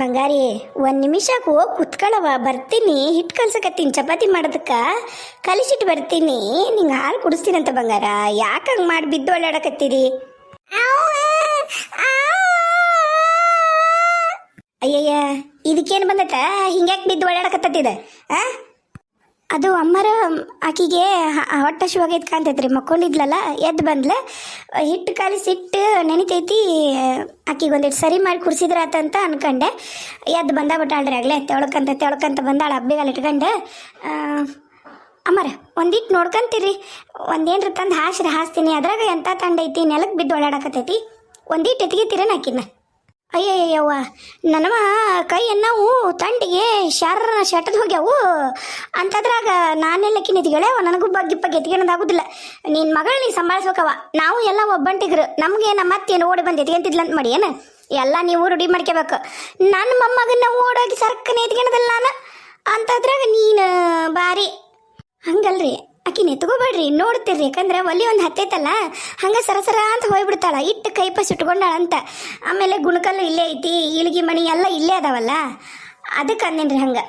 ಬಂಗಾರಿ ಒಂದು ನಿಮಿಷಕ್ಕೆ ಹೋಗಿ ಕುತ್ಕೊಳ್ಳವ ಬರ್ತೀನಿ. ಹಿಟ್ಟು ಕಲ್ಸಕತ್ತೀನಿ ಚಪಾತಿ ಮಾಡೋದಕ್ಕ. ಕಲಿಸಿಟ್ಟು ಬರ್ತೀನಿ. ನಿಂಗೆ ಹಾಲು ಕುಡಿಸ್ತೀನಂತ ಬಂಗಾರ. ಯಾಕೆ ಹಂಗೆ ಮಾಡಿ ಬಿದ್ದು ಒಳ್ಳಾಡಕತ್ತೀರಿ? ಅಯ್ಯಯ್ಯ, ಇದಕ್ಕೇನು ಬಂದತ್ತ? ಹಿಂಗ್ಯಾಕೆ ಬಿದ್ದು ಒಳ್ಳಾಡಕತ್ತಿದೆ? ಅದು ಅಮ್ಮರ ಆಕಿಗೆ ಹೊಟ್ಟೆ ಶಿವಾಗೈತೆ ಕಾಣ್ತೈತ್ರಿ. ಮಕ್ಕೊಂಡಿದ್ಲಲ್ಲ, ಎದ್ದು ಬಂದ್ಲ. ಹಿಟ್ಟು ಕಾಲಿಸಿಟ್ಟು ನೆನಿತೈತಿ. ಆಕಿಗೆ ಒಂದಿಟ್ಟು ಸರಿ ಮಾಡಿ ಕುಡಿಸಿದ್ರಾತಂತ ಅನ್ಕೊಂಡೆ. ಎದ್ದು ಬಂದಾಬಿಟ್ಟಾಳ್ರಿ ಆಗಲೇ. ತೆವಳ್ಕಂತ ಬಂದಾಳ ಹಬ್ಬಿಗಾಲ ಇಟ್ಕೊಂಡು. ಅಮ್ಮರ ಒಂದಿಟ್ಟು ನೋಡ್ಕೊಂತೀರಿ. ಒಂದೇನ್ರ ತಂದು ಹಾಸ್ತೀನಿ. ಅದ್ರಾಗ ಎಂಥ ತಂಡ ಐತಿ, ನೆಲಕ್ಕೆ ಬಿದ್ದು ಓಡಾಡಕತ್ತೈತಿ. ಒಂದಿಟ್ಟು ಎತ್ಗಿತೀರೇನು ಆಕಿನ? ಅಯ್ಯಯ್ಯವ್ವ, ನನವ ಕೈ ನಾವು ತಂಡಿಗೆ ಶೆಟ್ಟದ್ ಹೋಗ್ಯಾವು ಅಂತದ್ರಾಗ ನಾನೆಲ್ಲಕ್ಕಿನ ಎತ್ಗೆಳೆವ. ನನಗೂ ಬಗ್ಗಿಪ್ಪಗೆ ಎತ್ಗೆಣದಾಗುದಿಲ್ಲ. ನಿನ್ನ ಮಗಳು ನೀ ಸಂಭಾಳಿಸ್ಬೇಕವ. ನಾವು ಎಲ್ಲ ಒಬ್ಬಂಟಿಗ್ರು. ನಮಗೆ ನಮ್ಮ ಮತ್ತೇನು ಓಡಿ ಬಂದು ಎತ್ಕೊಂತಿದ್ಲಂತ ಮಾಡಿ ಏನು ಎಲ್ಲ ನೀವು ರೂಢಿ ಮಾಡ್ಕೋಬೇಕು. ನನ್ನ ಮೊಮ್ಮಗನ್ನ ಓಡೋಗಿ ಸರ್ಕನೆ ಎತ್ಗೆಣದಲ್ಲ ನಾನು ಅಂತದ್ರಾಗ ನೀನು ಬಾರಿ ಹಂಗಲ್ರಿ. ಆಕಿನ ಎತ್ಕೋಬೇಡ್ರಿ, ನೋಡ್ತಿರ್ರಿ. ಯಾಕಂದ್ರೆ ಒಲಿ ಒಂದು ಹತ್ತೈತಲ್ಲ, ಹಂಗೆ ಸರಸರ ಅಂತ ಹೋಗ್ಬಿಡ್ತಾಳ. ಇಟ್ಟು ಕೈಪ ಸುಟ್ಕೊಂಡಾಳಂತ. ಆಮೇಲೆ ಗುಣಕಲ್ಲು ಇಲ್ಲೇ ಐತಿ, ಇಳಿಗೆ ಮಣಿ ಎಲ್ಲ ಇಲ್ಲೇ ಅದಾವಲ್ಲ, ಅದಕ್ಕೆ ಅಂದೇನ್ರಿ. ಹಂಗೆ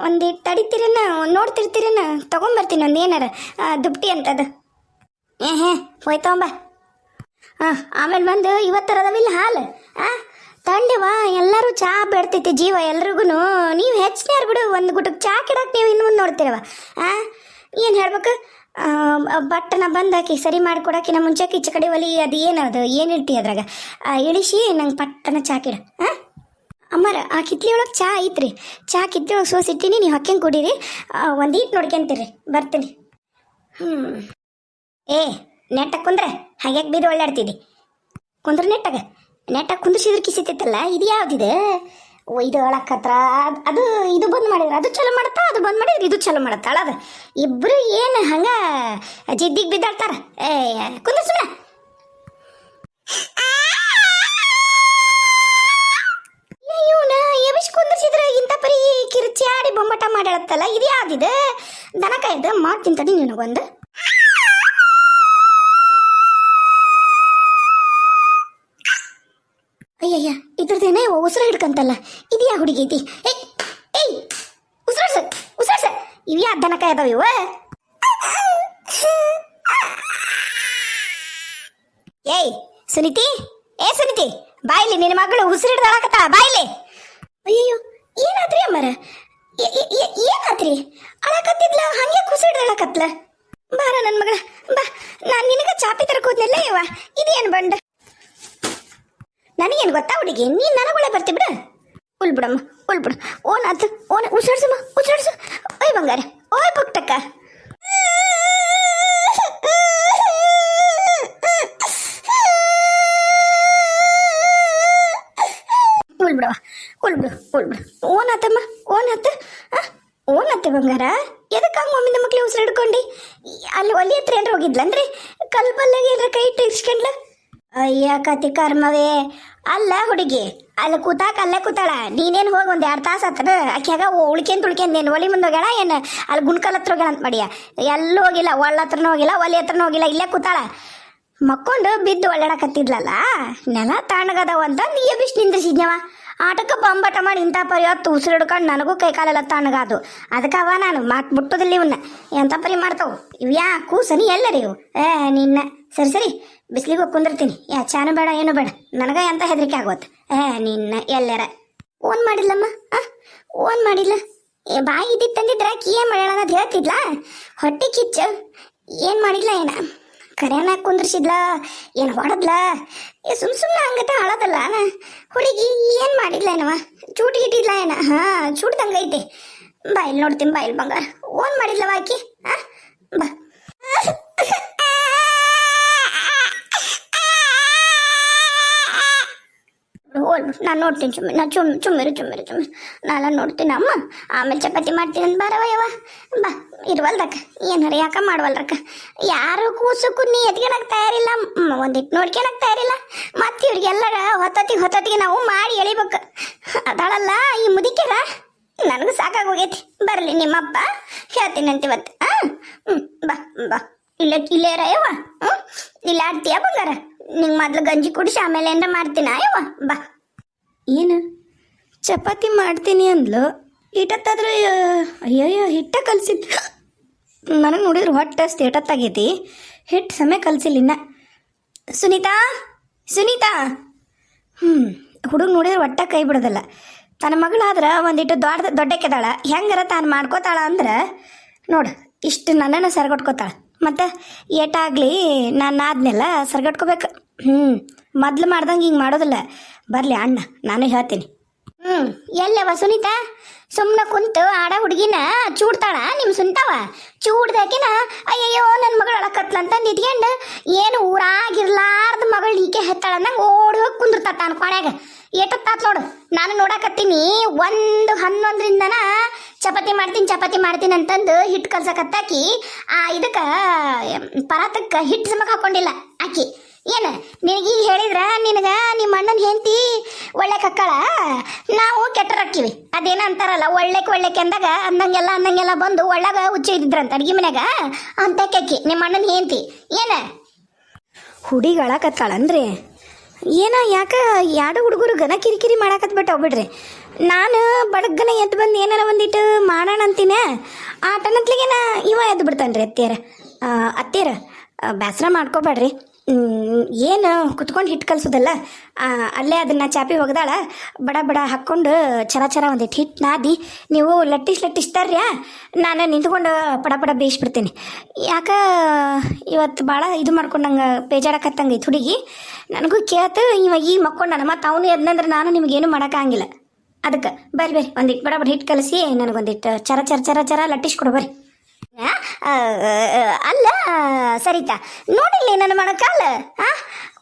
ಒಂದಿಟ್ಟು ತಡಿತೀರನ, ನೋಡ್ತಿರ್ತೀರನ, ತೊಗೊಂಬರ್ತೀನಿ ಒಂದು ಏನಾರ ದುಪ್ಟಿ ಅಂತದು. ಹೋಯ್ತವಂಬ. ಆಮೇಲೆ ಬಂದು ಇವತ್ತರದವಿಲ್ಲ ಹಾಲು ತಂಡೆವಾ. ಎಲ್ಲರೂ ಚಹಾ ಬೇಡ್ತೈತಿ ಜೀವ ಎಲ್ರಿಗೂ. ನೀವು ಹೆಚ್ಚಿನ್ಯಾರು ಬಿಡು, ಒಂದು ಗುಟಕ್ಕೆ ಚಹಾ ಕಿಡಕ್ಕೆ ನೀವು ಇನ್ನು ಮುಂದೆ ನೋಡ್ತೀರವ. ಏನು ಹೇಳ್ಬೇಕು? ಬಟ್ಟನ ಬಂದಾಕಿ ಸರಿ ಮಾಡಿಕೊಡೋಕಿನ ಮುಂಚೆ ಈಚೆ ಕಡೆ ಒಲಿ ಅದು ಏನದು ಏನು ಇರ್ತಿ ಅದ್ರಾಗ ಇಳಿಸಿ ನಂಗೆ ಪಟ್ಟನ ಚಹಾ ಕಿಡ. ಅಮ್ಮಾರ ಆ ಕಿತ್ಲಿ ಒಳಗೆ ಚಹಾ ಐತ್ರಿ. ಚಹಾ ಕಿತ್ಲಿ ಒಳಗೆ ಸೋಸಿಟ್ಟಿನಿ, ನೀವು ಹಾಕ್ಯಂಗೆ ಕುಡೀರಿ. ಒಂದೀಟ್ ನೋಡ್ಕೊಂತೀರಿ, ಬರ್ತೀನಿ. ನೆಟ್ಟಾಗ ಕುಂದ್ರೆ ಹಾಗ್ಯಾಕೆ ಬೀದು ಒಳ್ಳಾಡ್ತಿದ್ದಿ? ಕುಂದ್ರೆ ನೆಟ್ಟಾಗ ಕುಂದ್ರಿಸಿದ್ರೆ ಕಿಸಿತೈತಲ್ಲ. ಇದು ಯಾವುದಿದೆ? ಇದು ಹೇಳಕ್ಕತ್ರ ಅದು ಇದು ಬಂದ್ ಮಾಡಿದ್ರೆ ಅದು ಚಲೋ ಮಾಡತ್ತಾ, ಅದು ಬಂದ್ ಮಾಡಿದ್ರೆ ಇದು ಚಲೋ ಮಾಡತ್ತಾಳ. ಅದು ಇಬ್ರು ಏನು ಹಂಗ ಜಿದ್ದಿಗೆ ಬಿದ್ದಾಡ್ತಾರ. ಕುಂದ್ರ ಸುಮ್ಮನೆ. ಇವನ ಎಬಿಸ್ ಕುಂದ್ರಿಸಿದ್ರೆ ಇಂಥ ಪರಿ ಕಿರ್ಚಾಡಿ ಬೊಂಬಟ ಮಾಡ್ಯಾಳತ್ತಲ್ಲ. ಇದು ಯಾವ್ದಿದೆ? ದನಕಾಯ್ದು ಮಾಡ್ತೀನಿ ತಡಿ ನಿನಗೊಂದು. ಅಯ್ಯಯ್ಯ, ಇದ್ರದ್ದೇನೆ ಉಸಿರು ಹಿಡ್ಕಂತಲ್ಲ. ಇದ್ಯಾ ಹುಡುಗಿ ಐತಿ? ಏಯ್ ಉಸಿರಾಡ್ಸ. ಇವ್ಯಾ ದನಕಾಯ ಅದಾವ ಇವ? ಸುನೀತಿ, ಸುನೀತಿ, ಬಾಯ್ಲಿ. ನಿನ್ನ ಮಗಳು ಉಸಿರು ಹಿಡ್ದಾಳಕತ್ತ, ಬಾಯ್ಲಿ. ಅಯ್ಯಯ್ಯೋ, ಏನಾದ್ರಿ ಅಮ್ಮರ? ಏನಾದ್ರಿ? ಅಳಕತ್ತಿದ್ಲ, ಹಂಗೆ ಉಸಿರು ಹಿಡ್ದಾಳಕತ್ಲ. ಬಾರ ನನ್ನ ಮಗಳ ಬಾ. ನಾನು ನಿನಗ ಚಾಪಿ ತರಕೋದ್ನೆಲ್ಲ ಇವ. ಇದೇನು ಬಂಡ? ನನಗೇನು ಗೊತ್ತಾ ಹುಡುಗಿ, ನೀನು ನನಗೊಳೆ ಬರ್ತಿ ಬಿಡ. ಉಳ್ಬಿಡಮ್ಮ, ಉಳ್ಬಿಡು. ಓನ್ ಉಸಿರಾಡ್ಸಮ್ಮ, ಉಸಿರಾಡ್ಸು. ಓಯ್ ಬಂಗಾರ, ಓಯ್ ಪುಟ್ಟಕ್ಕ. ಉಳ್ಬಿಡು. ಓನಾತಮ್ಮ, ಓನತ್ತೆ ಬಂಗಾರ. ಎದಕ್ಕೆ ಮಮ್ಮಿಂದ ಮಕ್ಳು ಉಸಿರು ಹಿಡ್ಕೊಂಡು ಅಲ್ಲಿ ಒಲಿ ಹತ್ರ ಏನ್ರ ಹೋಗಿದ್ಲನ್ರಿ? ಕಲ್ಪಲ್ಲಾಗ ಏನ್ರ ಕೈ ಇಟ್ಟು ಇಡ್ಸ್ಕೊಂಡ್ಲ? ಅಯ್ಯ ಕತಿ ಕರ್ಮವೇ. ಅಲ್ಲ ಹುಡುಗಿ, ಅಲ್ಲಿ ಕೂತಾಕ ಅಲ್ಲೇ ಕೂತಾಳ. ನೀನೇನು ಹೋಗಿ ಒಂದು 2 ತಾಸು ಆತದ. ಆಕೆಯಾಗ ಉಳ್ಕೆಂದು ಒಲಿ ಮುಂದೆ ಹೋಗ್ಯಾಳ ಏನು ಅಲ್ಲಿ ಗುಣ್ಕಲ್ ಹತ್ರ ಹೋಗ್ಯಾಳ ಅಂತ ಮಾಡಿಯ? ಎಲ್ಲೂ ಹೋಗಿಲ್ಲ, ಒಳ್ಳ ಹತ್ರನೂ ಹೋಗಿಲ್ಲ, ಒಲಿ ಹತ್ರನೂ ಹೋಗಿಲ್ಲ, ಇಲ್ಲೇ ಕೂತಾಳ. ಮಕ್ಕೊಂಡು ಬಿದ್ದು ಒಳ್ಳಾಡಕತ್ತಿದ್ಲಲ್ಲ, ನೆಲ ತಣ್ಣಗದವ ಅಂತ ನೀ ಬಿಟ್ಟು ನಿಂದ್ರಿಸಿದ್ನವ. ಆಟಕ್ಕೆ ಬಂಬಟ ಮಾಡಿ ಇಂಥ ಪರಿ ಹೊತ್ತು ಉಸಿರು ಹಿಡ್ಕೊಂಡು ನನಗೂ ಕೈ ಕಾಲೆಲ್ಲ ತಣ್ಣಗಾದು. ಅದಕ್ಕವ ನಾನು ಮಾತು ಬಿಟ್ಟೋದಿಲ್ಲ ಇವನ್ನ. ಎಂಥ ಪರಿ ಮಾಡ್ತಾವು ಇವ್ಯಾ ಕೂಸನಿ ಎಲ್ಲರಿ ಇವು. ನಿನ್ನ ಸರಿ ಬಿಸಿಲಿಗೆ ಹೋಗಿ ಕುಂದಿರ್ತೀನಿ. ಚಾನು ಬೇಡ, ಏನು ಬೇಡ. ನನಗ ಎಂತ ಹೆದರಿಕೆ ಆಗೋತ್. ನಿನ್ನ ಎಲ್ಲರ ಓನ್ ಮಾಡಿಲ್ಲಮ್ಮ. ಓನ್ ಮಾಡಿಲ್ಲ. ಬಾಯಿ ಇದ್ದಿದ್ದು ತಂದಿದ್ರ ಏನ್ ಮಾಡ್ಯಾಳ ಅನ್ನೋದು ಹೇಳ್ತಿದ್ಲ. ಹೊಟ್ಟೆ ಕಿಚ್ಚು ಏನು ಮಾಡಿಲ್ಲ. ಏನ ಕರೆಯನ ಕುಂದ್ರಿಸಿದ್ಲ, ಏನು ಹೊಡೆದ್ಲ? ಸುಮ್ಮನೆ ಹಂಗತ ಹಾಳದಲ್ಲ ಹುಡುಗಿ. ಏನು ಮಾಡಿಲ್ಲ ಏನವ? ಚೂಟಿ ಇಟ್ಟಿದ್ಲ ಏನ? ಚೂಟ್ದಂಗೆ ಐತೆ. ಬಾಯಿಲ್ ನೋಡ್ತೀನಿ, ಬಾಯಿಲ್ ಬಂಗಾರ. ಓನ್ ಮಾಡಿಲ್ಲವ ಆಕಿ. ಬಾ. ನಾನು ನೋಡ್ತೀನಿ. ಚುಮ್ಮಿರು. ನಾನೆಲ್ಲ ನೋಡ್ತೀನಿ ಅಮ್ಮ. ಆಮೇಲೆ ಚಪಾತಿ ಮಾಡ್ತೀನಿ ಅಂತ ಬಾರವ ಬಾ. ಇರುವಲ್ರಕ್ಕ ಏನಾರ ಯಾಕ ಮಾಡುವಲ್ರಕ್ಕ. ಯಾರು ಕೂಸಕ್ಕೂ ನೀ ಎತ್ಕೊಳಕ್ ತಯಾರಿಲ್ಲ, ಒಂದಿಟ್ಟು ನೋಡ್ಕೊಳಕ್ ತಯಾರಿಲ್ಲ. ಮತ್ತೆ ಇವ್ರಿಗೆಲ್ಲರ ಹೊತ್ತೊತ್ತಿಗೆ ನಾವು ಮಾಡಿ ಎಳಿಬೇಕು. ಅದಾಳಲ್ಲ ಈ ಮುದಿಕೆರ, ನನಗೂ ಸಾಕಾಗೋಗೈತಿ. ಬರಲಿ ನಿಮ್ಮಪ್ಪ, ಹೇಳ್ತೀನಂತ ಇವತ್ತು. ಬಾ. ಇಲ್ಲೇ ಯವ್ವ. ಇಲ್ಲ ಆಡ್ತೀಯ ಬಂಗಾರ? ನಿಂಗೆ ಮೊದ್ಲು ಗಂಜಿ ಕುಡಿಸಿ ಆಮೇಲೆ ಏನಾರ ಮಾಡ್ತೀನ ಯವ್ವ. ಬಾ. ಏನು ಚಪಾತಿ ಮಾಡ್ತೀನಿ ಅಂದ್ಲು. ಹಿಟ್ಟತ್ತಾದ್ರೆ ಅಯ್ಯಯ್ಯೋ ಹಿಟ್ಟ ಕಲಸಿದ್ದು ನನಗೆ ನೋಡಿದ್ರೆ ಹೊಟ್ಟೆ ಸ್ಟೇಟತ್ತಾಗೈತಿ. ಹಿಟ್ಟು ಸಮಯ ಕಲಸಿಲ್ಲ ಇನ್ನ. ಸುನೀತಾ ಸುನೀತಾ ಹುಡುಗ ನೋಡಿದ್ರೆ ಒಟ್ಟ ಕೈ ಬಿಡೋದಲ್ಲ. ತನ್ನ ಮಗಳಾದ್ರೆ ಒಂದಿಟ್ಟು ದೊಡ್ಡಕ್ಕೆದಾಳ, ಹೆಂಗಾರ ತಾನು ಮಾಡ್ಕೋತಾಳ ಅಂದ್ರೆ ನೋಡು ಇಷ್ಟು ನನ್ನನ್ನು ಸರಗಟ್ಕೋತಾಳ. ಮತ್ತು ಏಟಾಗಲಿ ನಾನು ಆದ್ನೆಲ್ಲ ಸರಗಟ್ಕೋಬೇಕು. ಮೊದ್ಲು ಮಾಡ್ದಂಗೆ ಹಿಂಗೆ ಮಾಡೋದಿಲ್ಲ. ಬರಲಿ ಅಣ್ಣ, ನಾನು ಹೇಳ್ತೀನಿ. ಎಲ್ಲವ ಸುನೀತಾ ಸುಮ್ಮನೆ ಕುಂತು ಆಡ ಹುಡುಗಿನ ಚೂಡ್ತಾಳ ನಿಮ್ಮ ಸುಂತಾವ. ಚೂಡ್ದಾಕಿನ ಅಯ್ಯಯ್ಯೋ ನನ್ನ ಮಗಳು ಅಳಕತ್ಲಂತಂದು ಇಟ್ಕೊಂಡು ಏನು ಊರಾಗಿರ್ಲಾರ್ದ ಮಗಳು ಈಕೆ ಹೆತ್ತಾಳ ನಂಗೆ ಓಡಿ ಹೋಗಿ ಕುಂದಿರ್ತಾಳ ತಾನು ಕೊನೆಗೆ. ಏಟತ್ತಾತ್ ನೋಡು, ನಾನು ನೋಡಕತ್ತೀನಿ 1-11ರಿಂದನ ಚಪಾತಿ ಮಾಡ್ತೀನಿ ಅಂತಂದು ಹಿಟ್ಟು ಕಲ್ಸಕತ್ತಾಕಿ ಇದಕ್ಕೆ ಪರಾತಕ್ಕೆ ಹಿಟ್ಟು ಸಮಕ್ಕೆ ಹಾಕೊಂಡಿಲ್ಲ ಆಕಿ. ಏನು ನಿನಗೀಗ ಹೇಳಿದ್ರೆ ನಿನಗೆ ನಿಮ್ಮ ಅಣ್ಣನ ಹೆಂಡತಿ ಒಳ್ಳೆ ಕಕ್ಕಳ, ನಾವು ಕೆಟ್ಟರಕ್ಕಿವಿ. ಅದೇನೋ ಅಂತಾರಲ್ಲ ಒಳ್ಳೆಕೆ ಅಂದಾಗ ಅಂದಂಗೆಲ್ಲ ಬಂದು ಒಳ್ಳಾಗ ಹುಚ್ಚ ಇದ್ದಿದ್ರಂತ ಅಡ್ಗೆ ಮನ್ಯಾಗ ಅಂತ ಕೆಕ್ಕಿ ನಿಮ್ಮ ಅಣ್ಣನ ಹೆಂಡತಿ. ಏನು ಹುಡಿಗಳಕತ್ತಾಳನ್ರಿ? ಯಾಕೆ ಎರಡು ಹುಡುಗರು ಗನ ಕಿರಿಕಿರಿ ಮಾಡಾಕತ್ಬಿಟ್ಟು ಹೋಗ್ಬಿಡ್ರಿ. ನಾನು ಬಡಗನ ಎದ್ದು ಬಂದು ಏನಾರ ಒಂದಿಟ್ಟು ಮಾಡೋಣ ಅಂತೀನಿ. ಆ ಟನತ್ಲಿಗೇನ ಇವ ಎದ್ದು ಬಿಡ್ತಾನೆ ರೀ ಅತ್ತೇರ ಬೇಸರ ಮಾಡ್ಕೋಬೇಡ್ರಿ. ಏನು ಕುತ್ಕೊಂಡು ಹಿಟ್ಟು ಕಲ್ಸೋದಲ್ಲ, ಅಲ್ಲೇ ಅದನ್ನು ಚಾಪಿ ಒಗ್ದಾಳ ಬಡ ಹಾಕ್ಕೊಂಡು ಚರ ಒಂದಿಟ್ಟು ಹಿಟ್ಟು ನಾದಿ ನೀವು ಲಟ್ಟಿಸ್ ತರ್ರಿ. ನಾನು ನಿಂತ್ಕೊಂಡು ಪಡ ಬೇಯಿಸ್ಬಿಡ್ತೀನಿ. ಯಾಕೆ ಇವತ್ತು ಭಾಳ ಇದು ಮಾಡ್ಕೊಂಡಂಗೆ ಬೇಜಾರಾಕತ್ತಂಗೆ ಐತೆ ಹುಡುಗಿ. ನನಗೂ ಕೇಳ್ತು ಇವಾಗ ಈಗ ಮಕ್ಕೊಂಡಾನ, ಮತ್ತು ಅವನು ಎದ್ನಂದ್ರೆ ನಾನು ನಿಮಗೇನು ಮಾಡೋಕ್ಕಾಗಿಲ್ಲ. ಅದಕ್ಕೆ ಬರ್ರಿ ಒಂದಿಟ್ಟು ಬಡ ಹಿಟ್ಟು ಕಲಸಿ ನನಗೊಂದಿಟ್ಟು ಚರ ಲಟ್ಟಿಸ್ಕೊಡು ಬರ್ರಿ. ಅಲ್ಲ ಸರಿತಾ ನೋಡಿಲ್ಲ ನನ್ನ ಮಣಕಾಲ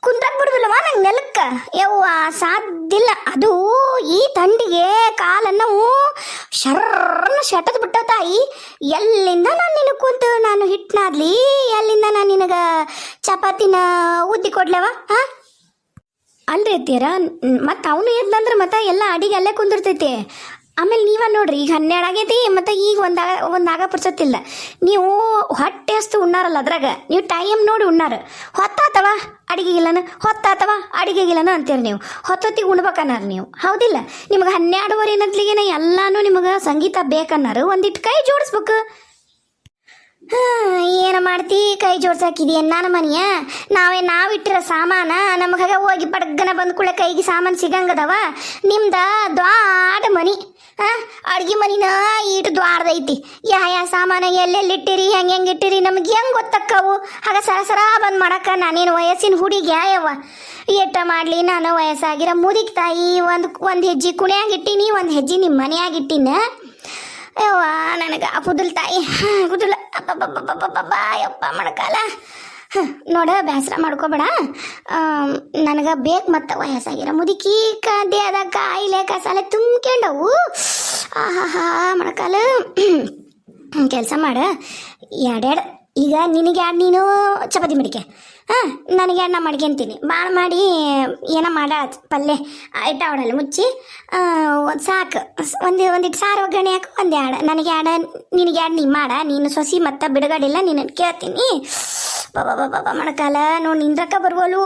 ಕುಂತಾಕ್ ಬಿಡುದಿಲ್ಲವಾ ನಂಗೆ ನೆಲಕ್ಕ. ಯವ್ವ ಸಾಧ್ಯಲ್ಲ, ಅದು ಈ ಥಂಡಿಗೆ ಕಾಲನ್ನು ಶರ್ರನ್ನ ಶೆಟದ್ ಬಿಟ್ಟ ತಾಯಿ. ಎಲ್ಲಿಂದ ನಾನು ನಿನಗೆ ಕುಂತು ನಾನು ಹಿಟ್ಟನಾದ್ಲಿ, ಎಲ್ಲಿಂದ ನಾನು ನಿನಗೆ ಚಪಾತಿನ ಉದ್ದಿ ಕೊಡ್ಲವ? ಅಲ್ರಿ ಅತ್ತೀರ, ಮತ್ತು ಅವನು ಎದ್ದಂದ್ರೆ ಮತ್ತೆ ಎಲ್ಲ ಅಡಿಗೆ ಅಲ್ಲೇ ಕುಂದಿರ್ತೈತಿ. ಆಮೇಲೆ ನೀವ ನೋಡ್ರಿ ಈಗ 12 ಆಗೈತಿ, ಮತ್ತು ಈಗ ಒಂದಾಗ ಪುರ್ಸತ್ತಿಲ್ಲ. ನೀವು ಹೊಟ್ಟೆ ಅಷ್ಟು ಉಣ್ಣಾರಲ್ಲ, ಅದ್ರಾಗ ನೀವು ಟೈಮ್ ನೋಡಿ ಉಣ್ಣಾರ. ಹೊತ್ತಾತವ ಅಡಿಗೆಗಿಲ್ಲನ ಅಂತೀರಿ ನೀವು. ಹೊತ್ತಿಗೆ ಉಣ್ಬೇಕನ್ನಾರ ನೀವು, ಹೌದಿಲ್ಲ? ನಿಮ್ಗೆ 12:30 ಏನಂತ್ಲಿಗೇನ ಎಲ್ಲಾನು ನಿಮಗೆ ಸಂಗೀತ ಬೇಕನ್ನಾರು. ಒಂದಿಟ್ಟು ಕೈ ಜೋಡಿಸ್ಬೇಕು. ಏನು ಮಾಡ್ತಿ ಕೈ ಜೋಡ್ಸಾಕಿದೀಯ ನನ್ನ ಮನೆಯ? ನಾವಿಟ್ಟಿರೋ ಸಾಮಾನ ನಮಗೆ ಹೋಗಿ ಬಡ್ಗನ ಬಂದ ಕೂಡಲೇ ಕೈಗೆ ಸಾಮಾನು ಸಿಗಂಗದವ. ನಿಮ್ದ ದ್ವಾಡ ಮನಿ, ಅಡ್ಗೆ ಮನಿನ ಇಟ್ಟು ದ್ವಾರದೈತಿ. ಯಾ ಸಾಮಾನ ಎಲ್ಲೆಲ್ಲಿಟ್ಟಿರಿ ಹೆಂಗೆ ಇಟ್ಟಿರಿ ನಮ್ಗೆ ಹೆಂಗೆ ಗೊತ್ತಕ್ಕವು? ಹಾಗೆ ಸರ ಬಂದು ಮಾಡಕ್ಕ ನಾನೇನು ವಯಸ್ಸಿನ ಹುಡುಗಿ ಯವ್ವ. ಏಟ ಮಾಡಲಿ, ನಾನು ವಯಸ್ಸಾಗಿರೋ ಮುದಿಕ್ ತಾಯಿ. ಒಂದು ಹೆಜ್ಜೆ ಕುಣಿಯಾಗಿಟ್ಟಿನಿ, ಒಂದು ಹೆಜ್ಜೆ ನಿಮ್ಮ ಮನೆಯಾಗಿಟ್ಟಿನ. ಯವ್ವ ನನಗೆ ಕುದಲ್ ತಾಯಿ ಕುದಲ ಯಪ್ಪ ಮಣಕಾಲ. ನೋಡ ಬೇಸರ ಮಾಡ್ಕೋಬೇಡ, ನನಗೆ ಬೇಕು. ಮತ್ತು ವಯಸ್ಸಾಗಿರೋ ಮುದುಕಿ ದೇಹದಾಗ ಕಾಯಿಲೆ ಕಸಾಲೆ ತುಂಬ್ಕೊಂಡವು. ಮಣಕಾಲ ಕೆಲಸ ಮಾಡ ಎರಡೆರಡು. ಈಗ ನಿನಗೆ ಎರಡು ನೀನು ಚಪಾತಿ ಮಡಿಕೆ, ನನಗೆ ಎರಡು ನಾ ಮಾಡ್ಕೊಂತೀನಿ. ಭಾಳ ಮಾಡಿ ಏನೋ ಮಾಡ ಪಲ್ಯ ಇಟ್ಟಾವಡಲ್ಲ ಮುಚ್ಚಿ ಸಾಕು. ಒಂದಿಟ್ಟು ಸಾರು ಒಗ್ಗರಣೆ ಹಾಕು, ಒಂದೆರಡು ನನಗೆ ಎರಡು, ನಿನಗೆ ಎರಡು ನೀ ಮಾಡ. ನೀನು ಸೊಸಿ ಮತ್ತು ಬಿಡುಗಡಿಲ್ಲ, ನೀನು ಕೇಳ್ತೀನಿ. ಬಾಬಾ ಮಣಕಾಲ ನೋಡಿ ನಿಂದ್ರಕ್ಕ ಬರ್ಬೋಲು.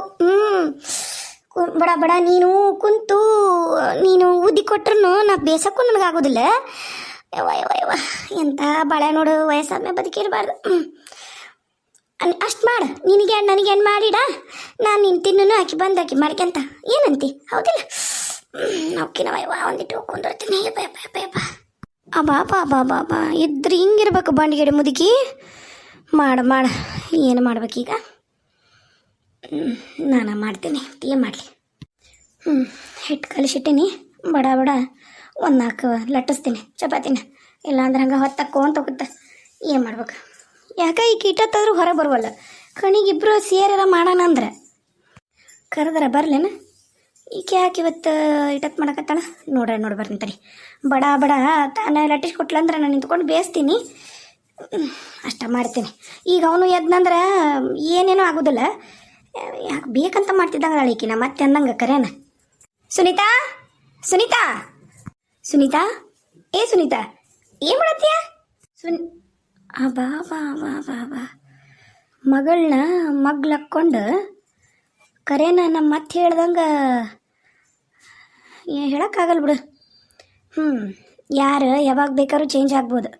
ಬಡ ನೀನು ಕುಂತು ನೀನು ಉದ್ದಿ ಕೊಟ್ರು ನಾ ಬೇಸಕ್ಕೂ ನನಗಾಗೋದಿಲ್ಲ. ಯವ್ವ ಎಂಥ ಬಾಳೆ ನೋಡು, ವಯಸ್ಸಾದ್ಮೇಲೆ ಬದುಕಿರಬಾರ್ದು. ಅಷ್ಟು ಮಾಡು, ನಿನಗೆ ನನಗೆ ಏನು ಮಾಡಿಡ. ನಾನು ನಿನ್ನ ತಿನ್ನು ಹಾಕಿ ಮಾಡ್ಕೊಂತ ಏನಂತಿ, ಹೌದಿಲ್ಲ? ನಾವ್ಕಿನವ ಒಂದಿಟ್ಟು ಕುಂದಿರ್ತೀನಿ. ಯಪ್ಪ ಅಬ್ಬಾ ಇದ್ರೆ ಹಿಂಗಿರ್ಬೇಕು ಬಂಡಿಗೆಡೆ ಮುದುಕಿ. ಮಾಡ ಏನು ಮಾಡ್ಬೇಕೀಗ? ನಾನು ಮಾಡ್ತೀನಿ, ಟೀ ಮಾಡಲಿ. ಹಿಟ್ಟು ಕಲಿಸಿಟ್ಟಿನಿ, ಬಡ 4 ಲಟ್ಟಿಸ್ತೀನಿ ಚಪಾತಿನ. ಇಲ್ಲಾಂದ್ರೆ ಹಂಗೆ ಹೊತ್ತಕ್ಕೊಂತ ಹೋಗುತ್ತೆ. ಏನು ಮಾಡ್ಬೇಕು? ಯಾಕೆ ಈ ಕೀಟತ್ತಾದ್ರೂ ಹೊರ ಬರುವಲ್ಲ. ಕಣಿಗಿಬ್ರು ಸೇರಾರ ಮಾಡೋಣ ಅಂದ್ರೆ ಕರೆದ್ರ ಬರ್ಲೇನ? ಈಕೆ ಯಾಕೆ ಇವತ್ತು ಇಟತ್ ಮಾಡಕತ್ತಾಳ? ನೋಡಿ ಬರ್ತೀನಿ. ಬಡ ತಾನು ಲಟ್ಟಿಸ್ಕೊಟ್ಲಂದ್ರೆ ನಾನು ನಿಂತ್ಕೊಂಡು ಬೇಯಿಸ್ತೀನಿ. ಅಷ್ಟ ಮಾಡ್ತೀನಿ. ಈಗ ಅವನು ಎದ್ನಂದ್ರೆ ಏನೇನೋ ಆಗೋದಿಲ್ಲ. ಯಾಕೆ ಬೇಕಂತ ಮಾಡ್ತಿದ್ದಂಗೆ ಅಳಿಕಿನ ಮತ್ತೆ ಅಂದಂಗೆ ಕರೇನ. ಸುನೀತಾ ಏ ಸುನೀತಾ, ಏನು ಮಾಡತ್ತೀಯ? ಬಾ ಮಗಳನ್ನ ಮಗ್ಲಕ್ಕೊಂಡು ಕರೇನ ನಮ್ಮ ಮತ್ತೆ ಹೇಳ್ದಂಗೆ ಹೇಳೋಕ್ಕಾಗಲ್ಲ ಬಿಡು. ಹ್ಞೂ ಯಾರು ಯಾವಾಗ ಬೇಕಾದ್ರೂ ಚೇಂಜ್ ಆಗ್ಬೋದು,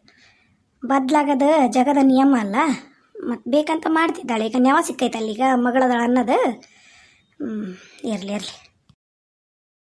ಬದಲಾಗೋದು ಜಗದ ನಿಯಮ ಅಲ್ಲ. ಮತ್ತು ಬೇಕಂತ ಮಾಡ್ತಿದ್ದಾಳೆ, ಈಗ ನ್ಯಾವ ಸಿಕ್ಕೈತಲ್ಲ ಈಗ ಮಗಳದಳ ಅನ್ನೋದು. ಇರಲಿ ಇರಲಿ.